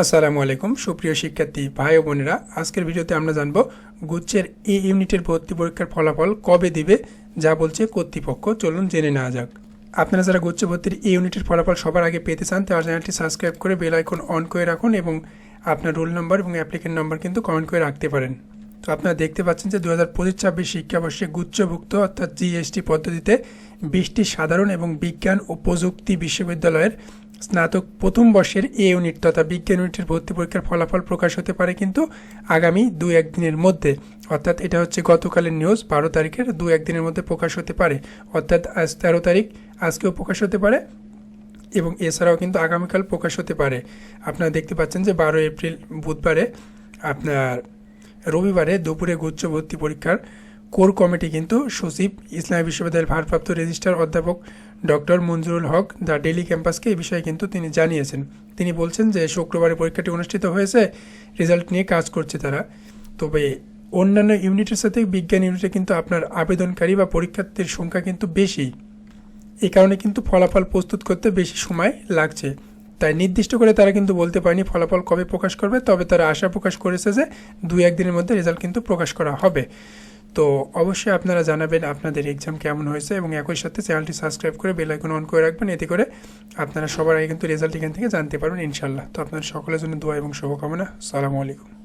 আসসালামু আলাইকুম সুপ্রিয় শিক্ষার্থী ভাই ও বোনেরা, আজকের ভিডিওতে আমরা জানব গুচ্ছের এ ইউনিটের ভর্তি পরীক্ষার ফলাফল কবে দিবে যা বলছে কর্তৃপক্ষ। চলুন জেনে নেওয়া যাক। আপনারা যারা গুচ্ছ ভর্তির এ ইউনিটের ফলাফল সবার আগে পেতে চান তার চ্যানেলটি সাবস্ক্রাইব করে বেল আইকন অন করে রাখুন এবং আপনার রোল নাম্বার এবং অ্যাপ্লিকেন্ট নাম্বার কিন্তু কমেন্ট করে রাখতে পারেন। তো আপনারা দেখতে পাচ্ছেন যে 2025-26 শিক্ষাবর্ষে গুচ্ছভুক্ত অর্থাৎ জিএসটি পদ্ধতিতে 20টি সাধারণ এবং বিজ্ঞান ও প্রযুক্তি বিশ্ববিদ্যালয়ের স্নাতক প্রথম বর্ষের এ ইউনিট তথা বিজ্ঞান ইউনিটের ভর্তি পরীক্ষার ফলাফল প্রকাশ হতে পারে কিন্তু আগামী 2-1 দিনের মধ্যে। অর্থাৎ এটা হচ্ছে গতকালের নিউজ, 12 তারিখের 2-1 দিনের মধ্যে প্রকাশ হতে পারে। অর্থাৎ আজ 13 তারিখ, আজকেও প্রকাশ হতে পারে এবং এছাড়াও কিন্তু আগামীকাল প্রকাশ হতে পারে। আপনারা দেখতে পাচ্ছেন যে 12 এপ্রিল বুধবারে আপনার রবিবারে দুপুরে গুচ্ছ ভর্তি পরীক্ষার কোর কমিটি কিন্তু সচিব ইসলামী বিশ্ববিদ্যালয়ের ভারপ্রাপ্ত রেজিস্ট্রার অধ্যাপক doctor Manjurul Haque the daily ক্যাম্পাসকে এই বিষয়ে কিন্তু তিনি জানিয়েছেন। তিনি বলছেন যে শুক্রবারে পরীক্ষাটি অনুষ্ঠিত হয়েছে, রেজাল্ট নিয়ে কাজ করছে তারা। তবে অন্যান্য ইউনিটের সাথে বিজ্ঞান ইউনিটে কিন্তু আপনার আবেদনকারী বা পরীক্ষার্থীর সংখ্যা কিন্তু বেশি, এই কারণে কিন্তু ফলাফল প্রস্তুত করতে বেশি সময় লাগছে। তাই নির্দিষ্ট করে তারা কিন্তু বলতে পারেনি ফলাফল কবে প্রকাশ করবে, তবে তারা আশা প্রকাশ করেছে যে 2-1 দিনের মধ্যে রেজাল্ট কিন্তু প্রকাশ করা হবে। তো অবশ্যই আপনারা জানাবেন আপনাদের এক্সাম কেমন হয়েছে এবং একই সাথে চ্যানেলটি সাবস্ক্রাইব করে বেল আইকন অন করে রাখবেন, এতে করে আপনারা সবার আগে কিন্তু রেজাল্ট এখান থেকে জানতে পারবেন ইনশাল্লাহ। তো আপনাদের সকলের জন্য দোয়া এবং শুভকামনা। আসসালামু আলাইকুম।